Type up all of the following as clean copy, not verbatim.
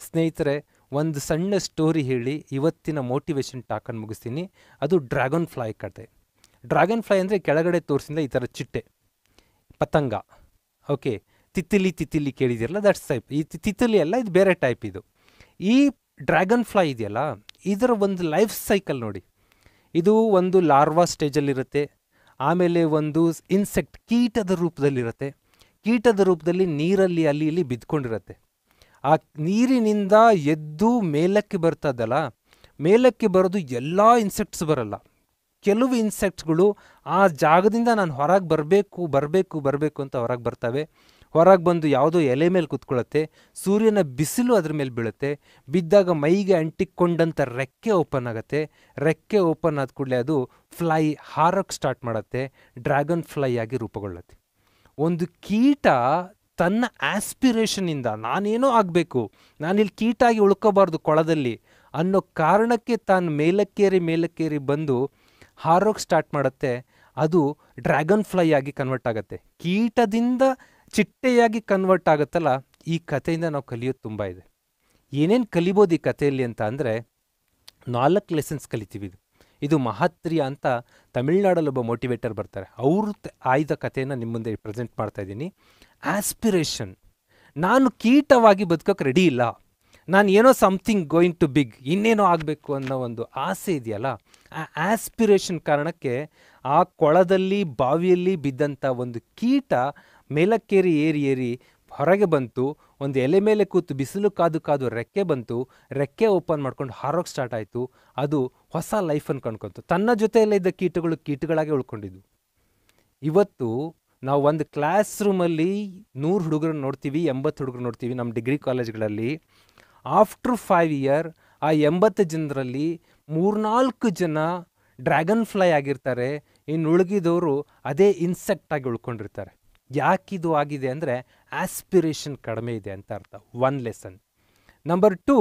ಸ್ನೇಹಿತರೆ, ಒಂದು ಸಣ್ಣ ಸ್ಟೋರಿ ಹೇಳಿ ಇವತ್ತಿನ ಮೋಟಿವೇಶನ್ ಟಾಕನ್ನು ಮುಗಿಸ್ತೀನಿ. ಅದು ಡ್ರ್ಯಾಗನ್ ಫ್ಲೈ ಕತೆ. ಡ್ರ್ಯಾಗನ್ ಫ್ಲೈ ಅಂದರೆ ಕೆಳಗಡೆ ತೋರಿಸಿದ ಈ ಥರ ಚಿಟ್ಟೆ, ಪತಂಗ. ಓಕೆ, ತಿತ್ತಿಲಿ ಕೇಳಿದಿರಲ್ಲ, ದಟ್ಸ್ ಟೈಪ್. ಈ ತಿತ್ತಿಲಿ ಅಲ್ಲ, ಇದು ಬೇರೆ ಟೈಪ್. ಇದು ಈ ಡ್ರ್ಯಾಗನ್ ಫ್ಲೈ ಇದೆಯಲ್ಲ, ಇದರ ಒಂದು ಲೈಫ್ ಸೈಕಲ್ ನೋಡಿ. ಇದು ಒಂದು ಲಾರ್ವಾ ಸ್ಟೇಜಲ್ಲಿರುತ್ತೆ, ಆಮೇಲೆ ಒಂದು ಇನ್ಸೆಕ್ಟ್ ಕೀಟದ ರೂಪದಲ್ಲಿರುತ್ತೆ. ಕೀಟದ ರೂಪದಲ್ಲಿ ನೀರಲ್ಲಿ ಅಲ್ಲಿ ಇಲ್ಲಿ ಬಿದ್ಕೊಂಡಿರುತ್ತೆ. ಆ ನೀರಿನಿಂದ ಎದ್ದು ಮೇಲಕ್ಕೆ ಬರ್ತದಲ್ಲ, ಮೇಲಕ್ಕೆ ಬರೋದು ಎಲ್ಲ ಇನ್ಸೆಕ್ಟ್ಸ್ ಬರಲ್ಲ. ಕೆಲವು ಇನ್ಸೆಕ್ಟ್ಸ್ಗಳು ಆ ಜಾಗದಿಂದ ನಾನು ಹೊರಗೆ ಬರಬೇಕು ಅಂತ ಹೊರಗೆ ಬರ್ತವೆ. ಹೊರಗೆ ಬಂದು ಯಾವುದೋ ಎಲೆ ಮೇಲೆ ಕೂತ್ಕೊಳ್ಳುತ್ತೆ, ಸೂರ್ಯನ ಬಿಸಿಲು ಅದ್ರ ಮೇಲೆ ಬೀಳುತ್ತೆ. ಬಿದ್ದಾಗ ಮೈಗೆ ಅಂಟಿಕೊಂಡಂಥ ರೆಕ್ಕೆ ಓಪನ್ ಆಗುತ್ತೆ. ರೆಕ್ಕೆ ಓಪನ್ ಆದ ಕೂಡಲೇ ಅದು ಫ್ಲೈ ಹಾರೋಕ್ಕೆ ಸ್ಟಾರ್ಟ್ ಮಾಡುತ್ತೆ, ಡ್ರ್ಯಾಗನ್ ಫ್ಲೈ ಆಗಿ ರೂಪುಗೊಳ್ಳುತ್ತೆ. ಒಂದು ಕೀಟ ತನ್ನ ಆಸ್ಪಿರೇಷನಿಂದ ನಾನೇನೋ ಆಗಬೇಕು, ನಾನಿಲ್ಲಿ ಕೀಟ ಆಗಿ ಉಳ್ಕೋಬಾರ್ದು ಕೊಳದಲ್ಲಿ ಅನ್ನೋ ಕಾರಣಕ್ಕೆ ತಾನು ಮೇಲಕ್ಕೇರಿ ಬಂದು ಹಾರೋಕ್ಕೆ ಸ್ಟಾರ್ಟ್ ಮಾಡುತ್ತೆ. ಅದು ಡ್ರ್ಯಾಗನ್ ಫ್ಲೈ ಆಗಿ ಕನ್ವರ್ಟ್ ಆಗುತ್ತೆ. ಕೀಟದಿಂದ ಚಿಟ್ಟೆಯಾಗಿ ಕನ್ವರ್ಟ್ ಆಗುತ್ತಲ್ಲ. ಈ ಕಥೆಯಿಂದ ನಾವು ಕಲಿಯೋದು ತುಂಬ ಇದೆ. ಏನೇನು ಕಲಿಬೋದು ಈ ಕಥೆಯಲ್ಲಿ ಅಂತ ಅಂದರೆ 4 ಲೆಸನ್ಸ್ ಕಲಿತೀವಿ. ಇದು ಮಹಾತ್ರಿಯ ಅಂತ ತಮಿಳ್ನಾಡಲ್ಲಿ ಒಬ್ಬ ಮೋಟಿವೇಟರ್ ಬರ್ತಾರೆ, ಅವರು ಆಯ್ದ ಕಥೆಯನ್ನು ನಿಮ್ಮ ಮುಂದೆ ಪ್ರೆಸೆಂಟ್ ಮಾಡ್ತಾ ಇದ್ದೀನಿ. ಆಸ್ಪಿರೇಷನ್. ನಾನು ಕೀಟವಾಗಿ ಬದುಕೋಕೆ ರೆಡಿ ಇಲ್ಲ, ನಾನು ಏನೋ ಸಮಥಿಂಗ್ ಗೋಯಿಂಗ್ ಟು ಬಿಗ್, ಇನ್ನೇನೋ ಆಗಬೇಕು ಅನ್ನೋ ಒಂದು ಆಸೆ ಇದೆಯಲ್ಲ, ಆ ಆಸ್ಪಿರೇಷನ್ ಕಾರಣಕ್ಕೆ ಆ ಕೊಳದಲ್ಲಿ ಬಾವಿಯಲ್ಲಿ ಬಿದ್ದಂಥ ಒಂದು ಕೀಟ ಮೇಲಕ್ಕೇರಿ ಏರಿ ಹೊರಗೆ ಬಂತು. ಒಂದು ಎಲೆ ಮೇಲೆ ಕೂತು ಬಿಸಿಲು ಕಾದು ರೆಕ್ಕೆ ಬಂತು. ರೆಕ್ಕೆ ಓಪನ್ ಮಾಡ್ಕೊಂಡು ಹಾರೋಕ್ಕೆ ಸ್ಟಾರ್ಟ್ ಆಯಿತು. ಅದು ಹೊಸ ಲೈಫನ್ನು ಕಂಡ್ಕೊತು. ತನ್ನ ಜೊತೆಯಲ್ಲೇ ಇದ್ದ ಕೀಟಗಳಾಗೆ ಉಳ್ಕೊಂಡಿದ್ದು. ಇವತ್ತು ನಾವು ಒಂದು ಕ್ಲಾಸ್ ರೂಮಲ್ಲಿ 100 ಹುಡುಗರನ್ನ ನೋಡ್ತೀವಿ, 80 ಹುಡುಗರು ನೋಡ್ತೀವಿ ನಮ್ಮ ಡಿಗ್ರಿ ಕಾಲೇಜ್ಗಳಲ್ಲಿ. ಆಫ್ಟರ್ 5 ಇಯರ್ ಆ 80 ಜನರಲ್ಲಿ 3-4 ಜನ ಡ್ರ್ಯಾಗನ್ ಫ್ಲೈ ಆಗಿರ್ತಾರೆ. ಇನ್ನು ಉಳಿಗಿದವರು ಅದೇ ಇನ್ಸೆಕ್ಟ್ ಆಗಿ ಉಳ್ಕೊಂಡಿರ್ತಾರೆ. ಯಾಕಿದು ಆಗಿದೆ ಅಂದರೆ ಆಸ್ಪಿರೇಷನ್ ಕಡಿಮೆ ಇದೆ ಅಂತ ಅರ್ಥ. 1 ಲೆಸನ್. ನಂಬರ್ 2,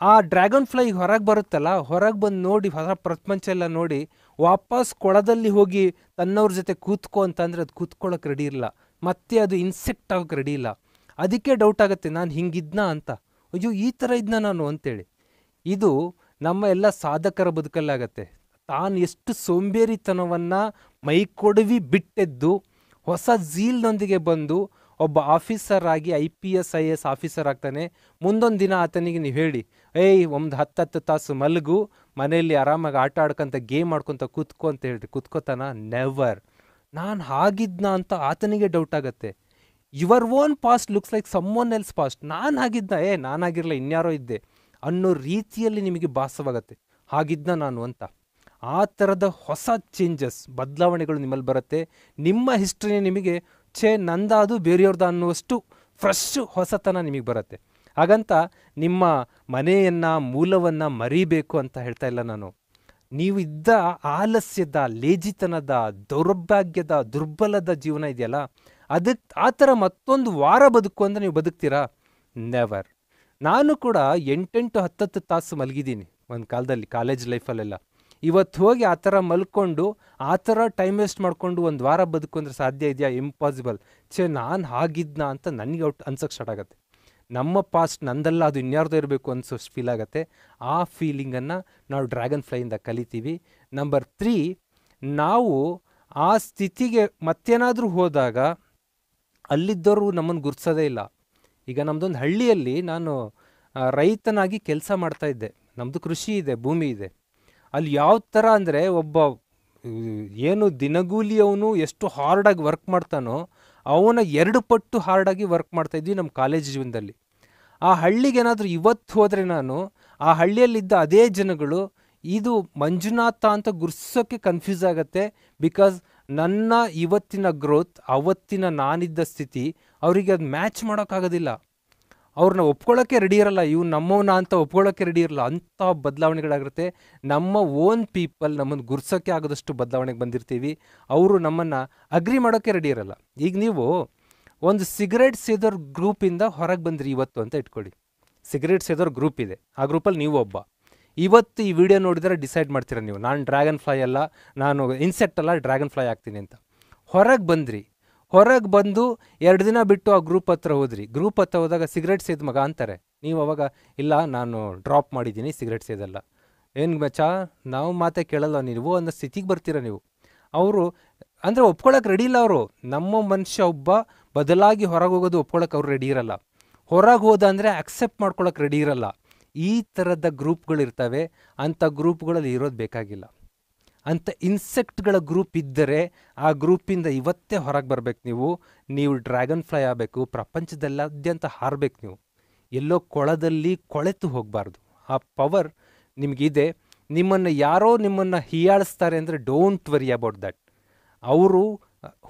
ಆ ಡ್ರ್ಯಾಗನ್ ಫ್ಲೈ ಹೊರಗೆ ಬರುತ್ತಲ್ಲ, ಹೊರಗೆ ಬಂದು ನೋಡಿ ಹೊಸ ಪ್ರಪಂಚ ಎಲ್ಲ ನೋಡಿ ವಾಪಸ್ ಕೊಳದಲ್ಲಿ ಹೋಗಿ ತನ್ನವ್ರ ಜೊತೆ ಕೂತ್ಕೋ ಅಂತಂದರೆ ಅದು ಕೂತ್ಕೊಳ್ಳೋಕೆ ರೆಡಿ ಇಲ್ಲ. ಮತ್ತೆ ಅದು ಇನ್ಸೆಕ್ಟ್ ಆಗೋಕ್ಕೆ ರೆಡಿ ಇಲ್ಲ. ಅದಕ್ಕೆ ಡೌಟ್ ಆಗುತ್ತೆ, ನಾನು ಹಿಂಗಿದ್ನಾ ಅಂತ, ಅಯ್ಯೋ ಈ ಥರ ಇದ್ನ ನಾನು ಅಂತೇಳಿ. ಇದು ನಮ್ಮ ಎಲ್ಲ ಸಾಧಕರ ಬದುಕಲ್ಲಾಗತ್ತೆ. ತಾನು ಎಷ್ಟು ಸೋಂಬೇರಿತನವನ್ನು ಮೈಕೊಡವಿ ಬಿಟ್ಟೆದ್ದು ಹೊಸ ಝೀಲ್ನೊಂದಿಗೆ ಬಂದು ಒಬ್ಬ ಆಫೀಸರ್ ಆಗಿ IPS IAS ಆಫೀಸರ್ ಆಗ್ತಾನೆ. ಮುಂದೊಂದು ದಿನ ಆತನಿಗೆ ನೀವು ಹೇಳಿ, ಒಂದು 10 ತಾಸು ಮಲಗು, ಮನೆಯಲ್ಲಿ ಆರಾಮಾಗಿ ಆಟ ಆಡ್ಕೊಂತ ಗೇಮ್ ಆಡ್ಕೊತ ಕೂತ್ಕೊ ಅಂತ ಹೇಳ್ರಿ, ಕೂತ್ಕೋತಾನ? ನೆವರ್. ನಾನು ಹಾಗಿದ್ನ ಅಂತ ಆತನಿಗೆ ಡೌಟ್ ಆಗುತ್ತೆ. Your own past looks like someone else past. ನಾನು ಹಾಗಿದ್ನ, ನಾನಾಗಿರಲ್ಲ ಇನ್ಯಾರೋ ಇದ್ದೆ ಅನ್ನೋ ರೀತಿಯಲ್ಲಿ ನಿಮಗೆ ಭಾಸವಾಗತ್ತೆ, ಹಾಗಿದ್ನ ನಾನು ಅಂತ. ಆ ಥರದ ಹೊಸ ಚೇಂಜಸ್, ಬದಲಾವಣೆಗಳು ನಿಮ್ಮಲ್ಲಿ ಬರುತ್ತೆ. ನಿಮ್ಮ ಹಿಸ್ಟ್ರಿನೇ ನಿಮಗೆ ನಂದಾದು ಬೇರೆಯವ್ರದ್ದು ಅನ್ನುವಷ್ಟು ಫ್ರೆಶ್ ಹೊಸತನ ನಿಮಗೆ ಬರುತ್ತೆ. ಹಾಗಂತ ನಿಮ್ಮ ಮನೆಯನ್ನು ಮೂಲವನ್ನು ಮರಿಬೇಕು ಅಂತ ಹೇಳ್ತಾ ಇಲ್ಲ ನಾನು. ನೀವು ಇದ್ದ ಆಲಸ್ಯದ, ಲೇಜಿತನದ, ದೌರ್ಭಾಗ್ಯದ, ದುರ್ಬಲದ ಜೀವನ ಇದೆಯಲ್ಲ, ಅದಕ್ಕೆ ಆ ಥರ ಮತ್ತೊಂದು ವಾರ ಬದುಕು ಅಂದರೆ ನೀವು ಬದುಕ್ತೀರಾ? ನೆವರ್. ನಾನು ಕೂಡ 8-10 ತಾಸು ಮಲಗಿದ್ದೀನಿ ಒಂದು ಕಾಲದಲ್ಲಿ, ಕಾಲೇಜ್ ಲೈಫಲ್ಲೆಲ್ಲ. ಇವತ್ತು ಹೋಗಿ ಆ ಥರ ಮಲ್ಕೊಂಡು ಆ ಥರ ಟೈಮ್ ವೇಸ್ಟ್ ಮಾಡಿಕೊಂಡು ಒಂದು ವಾರ ಬದುಕು ಅಂದರೆ ಸಾಧ್ಯ ಇದೆಯಾ? ಇಂಪಾಸಿಬಲ್. ನಾನು ಹಾಗಿದ್ನ ಅಂತ ನನಗೆ ಅನ್ಸೋಕ್ಕೆ ಸ್ಟಾರ್ಟ್ ಆಗುತ್ತೆ. ನಮ್ಮ ಪಾಸ್ಟ್ ನಂದಲ್ಲ, ಅದು ಇನ್ಯಾರ್ದೋ ಇರಬೇಕು ಅನ್ಸೋಷ್ಟು ಫೀಲ್ ಆಗುತ್ತೆ. ಆ ಫೀಲಿಂಗನ್ನು ನಾವು ಡ್ರ್ಯಾಗನ್ ಫ್ಲೈಯಿಂದ ಕಲಿತೀವಿ. ನಂಬರ್ 3, ನಾವು ಆ ಸ್ಥಿತಿಗೆ ಮತ್ತೇನಾದರೂ ಹೋದಾಗ ಅಲ್ಲಿದ್ದವರು ನಮ್ಮನ್ನು ಗುರ್ಸೋದೇ ಇಲ್ಲ. ಈಗ ನಮ್ಮದೊಂದು ಹಳ್ಳಿಯಲ್ಲಿ ನಾನು ರೈತನಾಗಿ ಕೆಲಸ ಮಾಡ್ತಾಯಿದ್ದೆ. ನಮ್ಮದು ಕೃಷಿ ಇದೆ, ಭೂಮಿ ಇದೆ. ಅಲ್ಲಿ ಯಾವ ಥರ ಅಂದರೆ ಒಬ್ಬ ಏನು ದಿನಗೂಲಿಯವನು ಎಷ್ಟು ಹಾರ್ಡಾಗಿ ವರ್ಕ್ ಮಾಡ್ತಾನೋ ಅವನ 2 ಪಟ್ಟು ಹಾರ್ಡಾಗಿ ವರ್ಕ್ ಮಾಡ್ತಾಯಿದ್ವಿ ನಮ್ಮ ಕಾಲೇಜ್ ಜೀವನದಲ್ಲಿ. ಆ ಹಳ್ಳಿಗೆ ಏನಾದರೂ ಇವತ್ತು ಹೋದರೆ ನಾನು ಆ ಹಳ್ಳಿಯಲ್ಲಿದ್ದ ಅದೇ ಜನಗಳು ಇದು ಮಂಜುನಾಥ ಅಂತ ಗುರ್ಸೋಕ್ಕೆ ಕನ್ಫ್ಯೂಸ್ ಆಗುತ್ತೆ. ಬಿಕಾಸ್ ನನ್ನ ಇವತ್ತಿನ ಗ್ರೋತ್, ಅವತ್ತಿನ ನಾನಿದ್ದ ಸ್ಥಿತಿ ಅವರಿಗೆ ಅದು ಮ್ಯಾಚ್ ಮಾಡೋಕ್ಕಾಗೋದಿಲ್ಲ. ಅವ್ರನ್ನ ಒಪ್ಕೊಳ್ಳೋಕ್ಕೆ ರೆಡಿ ಇರಲ್ಲ, ಇವು ನಮ್ಮವನ ಅಂತ ಒಪ್ಕೊಳ್ಳೋಕ್ಕೆ ರೆಡಿ ಇರಲ್ಲ. ಅಂಥ ಬದಲಾವಣೆಗಳಾಗಿರುತ್ತೆ. ನಮ್ಮ ಓನ್ ಪೀಪಲ್ ನಮ್ಮನ್ನು ಗುರ್ಸೋಕ್ಕೆ ಆಗೋದಷ್ಟು ಬದಲಾವಣೆಗೆ ಬಂದಿರ್ತೀವಿ. ಅವರು ನಮ್ಮನ್ನು ಅಗ್ರಿ ಮಾಡೋಕ್ಕೆ ರೆಡಿ ಇರಲ್ಲ. ಈಗ ನೀವು ಒಂದು ಸಿಗರೇಟ್ ಸೇದೋರ್ ಗ್ರೂಪಿಂದ ಹೊರಗೆ ಬಂದ್ರಿ ಇವತ್ತು ಅಂತ ಇಟ್ಕೊಳ್ಳಿ. ಸಿಗರೇಟ್ ಸೇದೋರ್ ಗ್ರೂಪ್ ಇದೆ, ಆ ಗ್ರೂಪಲ್ಲಿ ನೀವು ಒಬ್ಬ. ಇವತ್ತು ಈ ವಿಡಿಯೋ ನೋಡಿದರೆ ಡಿಸೈಡ್ ಮಾಡ್ತೀರ ನೀವು, ನಾನು ಡ್ರ್ಯಾಗನ್ ಫ್ಲೈ ಅಲ್ಲ, ನಾನು ಇನ್ಸೆಕ್ಟ್ ಅಲ್ಲ, ಡ್ರ್ಯಾಗನ್ ಫ್ಲೈ ಆಗ್ತೀನಿ ಅಂತ. ಹೊರಗೆ ಬಂದ್ರಿ. ಹೊರಗೆ ಬಂದು 2 ದಿನ ಬಿಟ್ಟು ಆ ಗ್ರೂಪ್ ಹತ್ರ ಹೋದ್ರಿ. ಗ್ರೂಪ್ ಹತ್ರ ಹೋದಾಗ ಸಿಗರೇಟ್ ಸೇದ್ ಮಗ ಅಂತಾರೆ. ನೀವು ಅವಾಗ ಇಲ್ಲ ನಾನು ಡ್ರಾಪ್ ಮಾಡಿದ್ದೀನಿ, ಸಿಗರೆಟ್ ಸೇದಲ್ಲ. ಏನು ಮಚ್ಚಾ, ನಾವು ಮಾತೇ ಕೇಳಲ್ಲ ನೀವು ಅನ್ನೋ ಸ್ಥಿತಿಗೆ ಬರ್ತೀರ ನೀವು. ಅವರು ಅಂದರೆ ಒಪ್ಕೊಳ್ಳೋಕೆ ರೆಡಿ ಇಲ್ಲ. ಅವರು ನಮ್ಮ ಮನುಷ್ಯ ಒಬ್ಬ ಬದಲಾಗಿ ಹೊರಗೆ ಹೋಗೋದು ಒಪ್ಕೊಳ್ಳೋಕೆ ಅವ್ರು ರೆಡಿ ಇರಲ್ಲ. ಹೊರಗೆ ಹೋದ ಅಂದರೆ ಅಕ್ಸೆಪ್ಟ್ ಮಾಡ್ಕೊಳ್ಳೋಕೆ ರೆಡಿ ಇರಲ್ಲ. ಈ ಥರದ ಗ್ರೂಪ್ಗಳಿರ್ತವೆ. ಅಂಥ ಗ್ರೂಪ್ಗಳಲ್ಲಿ ಇರೋದು ಬೇಕಾಗಿಲ್ಲ. ಅಂಥ ಇನ್ಸೆಕ್ಟ್ಗಳ ಗ್ರೂಪ್ ಇದ್ದರೆ ಆ ಗ್ರೂಪಿಂದ ಇವತ್ತೇ ಹೊರಗೆ ಬರಬೇಕು. ನೀವು ಡ್ರ್ಯಾಗನ್ ಫ್ಲೈ ಆಗಬೇಕು, ಪ್ರಪಂಚದಲ್ಲಾದ್ಯಂತ ಹಾರಬೇಕು. ನೀವು ಎಲ್ಲೋ ಕೊಳದಲ್ಲಿ ಕೊಳೆತು ಹೋಗಬಾರ್ದು. ಆ ಪವರ್ ನಿಮಗಿದೆ. ನಿಮ್ಮನ್ನು ಹೀಯಾಳಿಸ್ತಾರೆ ಅಂದರೆ ಡೋಂಟ್ ವರಿ ಅಬೌಟ್ ದ್ಯಾಟ್. ಅವರು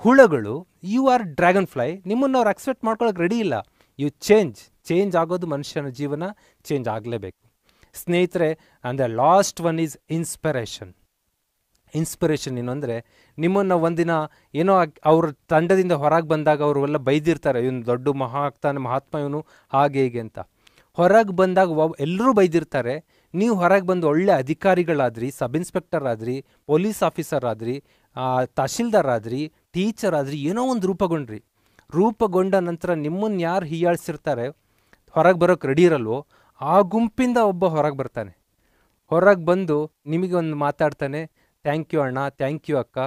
ಹುಳಗಳು, ಯು ಆರ್ ಡ್ರ್ಯಾಗನ್ ಫ್ಲೈ. ನಿಮ್ಮನ್ನು ಅವ್ರು ಅಕ್ಸೆಪ್ಟ್ ಮಾಡ್ಕೊಳ್ಳೋಕೆ ರೆಡಿ ಇಲ್ಲ. ಯು ಚೇಂಜ್ ಆಗೋದು ಮನುಷ್ಯನ ಜೀವನ ಚೇಂಜ್ ಆಗಲೇಬೇಕು. ಸ್ನೇಹಿತರೆ, ಅಂದರೆ ಲಾಸ್ಟ್ ಒನ್ ಈಸ್ ಇನ್ಸ್ಪಿರೇಷನ್. ಏನು ಅಂದರೆ, ನಿಮ್ಮನ್ನು ಒಂದಿನ ಏನೋ ಅವ್ರ ತಂಡದಿಂದ ಹೊರಗೆ ಬಂದಾಗ ಅವರು ಎಲ್ಲ ಬೈದಿರ್ತಾರೆ, ಇವನು ದೊಡ್ಡ ಮಹಾತ್ಮ ಇವನು ಹಾಗೆ ಹೀಗೆ ಅಂತ. ಹೊರಗೆ ಬಂದಾಗ ಎಲ್ಲರೂ ಬೈದಿರ್ತಾರೆ. ನೀವು ಹೊರಗೆ ಬಂದು ಒಳ್ಳೆ ಅಧಿಕಾರಿಗಳಾದ್ರಿ, ಸಬ್ ಇನ್ಸ್ಪೆಕ್ಟರ್ ಆದ್ರಿ, ಪೊಲೀಸ್ ಆಫೀಸರ್ ಆದ್ರಿ, ತಹಶೀಲ್ದಾರ್ ಆದ್ರಿ, ಟೀಚರ್ ಆದ್ರಿ, ಏನೋ ಒಂದು ರೂಪುಗೊಂಡ ನಂತರ ನಿಮ್ಮನ್ನು ಯಾರು ಹೀಯಾಳಿಸಿರ್ತಾರೆ, ಹೊರಗೆ ಬರೋಕ್ಕೆ ರೆಡಿ ಇರಲ್ವೋ, ಆ ಗುಂಪಿಂದ ಒಬ್ಬ ಹೊರಗೆ ಬರ್ತಾನೆ. ಹೊರಗೆ ಬಂದು ನಿಮಗೆ ಒಂದು ಮಾತಾಡ್ತಾನೆ, ಥ್ಯಾಂಕ್ ಯು ಅಣ್ಣ, ಥ್ಯಾಂಕ್ ಯು ಅಕ್ಕ,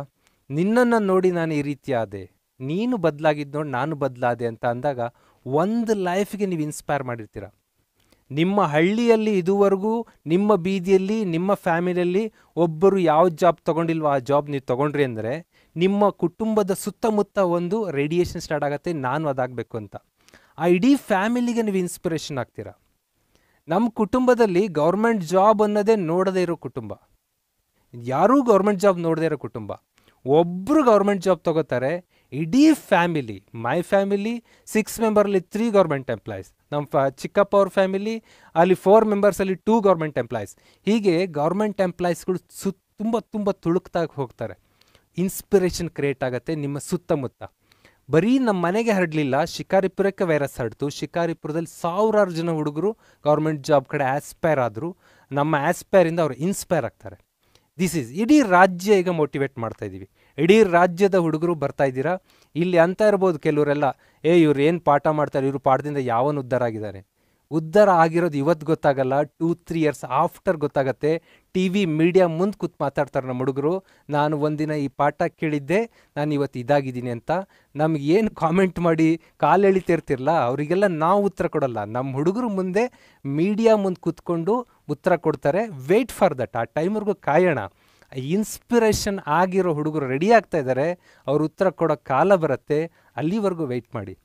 ನಿನ್ನನ್ನು ನೋಡಿ ನಾನು ಈ ರೀತಿ ಆದೆ, ನೀನು ಬದಲಾಗಿದ್ದು ನೋಡಿ ನಾನು ಬದಲಾದೆ ಅಂತ ಅಂದಾಗ ಒಂದು ಲೈಫ್ಗೆ ನೀವು ಇನ್ಸ್ಪೈರ್ ಮಾಡಿರ್ತೀರ. ನಿಮ್ಮ ಹಳ್ಳಿಯಲ್ಲಿ ಇದುವರೆಗೂ ನಿಮ್ಮ ಬೀದಿಯಲ್ಲಿ ನಿಮ್ಮ ಫ್ಯಾಮಿಲಿಯಲ್ಲಿ ಒಬ್ಬರು ಯಾವ ಜಾಬ್ ತೊಗೊಂಡಿಲ್ವೋ ಆ ಜಾಬ್ ನೀವು ತೊಗೊಂಡ್ರಿ ಅಂದರೆ ನಿಮ್ಮ ಕುಟುಂಬದ ಸುತ್ತಮುತ್ತ ಒಂದು ರೇಡಿಯೇಷನ್ ಸ್ಟಾರ್ಟ್ ಆಗುತ್ತೆ, ನಾನು ಅದಾಗಬೇಕು ಅಂತ. ಆ ಇಡೀ ಫ್ಯಾಮಿಲಿಗೆ ನೀವು ಇನ್ಸ್ಪಿರೇಷನ್ ಆಗ್ತೀರಾ. ನಮ್ಮ ಕುಟುಂಬದಲ್ಲಿ ಗೌರ್ಮೆಂಟ್ ಜಾಬ್ ಅನ್ನೋದೇ ನೋಡದೇ ಇರೋ ಕುಟುಂಬ, ಯಾರೂ ಗೌರ್ಮೆಂಟ್ ಜಾಬ್ ನೋಡದೇ ಇರೋ ಕುಟುಂಬ. ಒಬ್ಬರು ಗೌರ್ಮೆಂಟ್ ಜಾಬ್ ತೊಗೋತಾರೆ, ಇಡೀ family, my family 6 ಮೆಂಬರಲ್ಲಿ 3 government employees, ನಮ್ಮ ಚಿಕ್ಕಪ್ಪ ಅವ್ರ ಫ್ಯಾಮಿಲಿ ಅಲ್ಲಿ 4 ಮೆಂಬರ್ಸಲ್ಲಿ 2 ಗೌರ್ಮೆಂಟ್ ಎಂಪ್ಲಾಯೀಸ್. ಹೀಗೆ ಗೌರ್ಮೆಂಟ್ ಎಂಪ್ಲಾಯೀಸ್ಗಳು ತುಂಬ ತುಳುಕ್ತಾಗಿ ಹೋಗ್ತಾರೆ. ಇನ್ಸ್ಪಿರೇಷನ್ ಕ್ರಿಯೇಟ್ ಆಗುತ್ತೆ ನಿಮ್ಮ ಸುತ್ತಮುತ್ತ. ಬರೀ ನಮ್ಮ ಮನೆಗೆ ಹರಡಲಿಲ್ಲ, ಶಿಕಾರಿಪುರಕ್ಕೆ ವೈರಸ್ ಹರಡ್ತು. ಶಿಕಾರಿಪುರದಲ್ಲಿ 1000 ಜನ ಹುಡುಗರು ಗೌರ್ಮೆಂಟ್ ಜಾಬ್ ಕಡೆ ಆಸ್ಪೈರ್ ಆದರು. ನಮ್ಮ ಆಸ್ಪೈರಿಂದ ಅವರು ಇನ್ಸ್ಪೈರ್ ಆಗ್ತಾರೆ. ಇಡೀ ರಾಜ್ಯ ಈಗ ಮೋಟಿವೇಟ್ ಮಾಡ್ತಾ ಇದ್ದೀವಿ. ಇಡೀ ರಾಜ್ಯದ ಹುಡುಗರು ಬರ್ತಾ ಇದ್ದೀರಾ. ಇಲ್ಲಿ ಅಂತ ಇರ್ಬೋದು ಕೆಲವರೆಲ್ಲ, ಇವ್ರು ಏನು ಪಾಠ ಮಾಡ್ತಾರೆ, ಇವರು ಪಾಠದಿಂದ ಯಾವನು ಉದ್ಧಾರ ಆಗಿದ್ದಾರೆ. ಉದ್ಧಾರ ಆಗಿರೋದು ಇವತ್ತು ಗೊತ್ತಾಗಲ್ಲ, 2-3 ಇಯರ್ಸ್ ಆಫ್ಟರ್ ಗೊತ್ತಾಗತ್ತೆ. TV ಮೀಡಿಯಾ ಮುಂದೆ ಕೂತ್ ಮಾತಾಡ್ತಾರೆ ನಮ್ಮ ಹುಡುಗರು, ನಾನು ಒಂದಿನ ಈ ಪಾಠ ಕೇಳಿದ್ದೆ, ನಾನು ಇವತ್ತು ಇದಾಗಿದ್ದೀನಿ ಅಂತ. ನಮಗೇನು ಕಾಮೆಂಟ್ ಮಾಡಿ ಕಾಲು ಎಳಿತಿರ್ತಿರಲ್ಲ, ಅವರಿಗೆಲ್ಲ ನಾವು ಉತ್ತರ ಕೊಡಲ್ಲ. ನಮ್ಮ ಹುಡುಗರು ಮುಂದೆ ಮೀಡಿಯಾ ಮುಂದೆ ಕೂತ್ಕೊಂಡು ಉತ್ತರ ಕೊಡ್ತಾರೆ. Wait for that. ಆ ಟೈಮ್ವರೆಗೂ ಕಾಯೋಣ. ಇನ್ಸ್ಪಿರೇಷನ್ ಆಗಿರೋ ಹುಡುಗರು ರೆಡಿ ಆಗ್ತಾ ಇದ್ದಾರೆ, ಅವ್ರ ಉತ್ತರ ಕೊಡೋ ಕಾಲ ಬರುತ್ತೆ. ಅಲ್ಲಿವರೆಗೂ ವೆಯ್ಟ್ ಮಾಡಿ.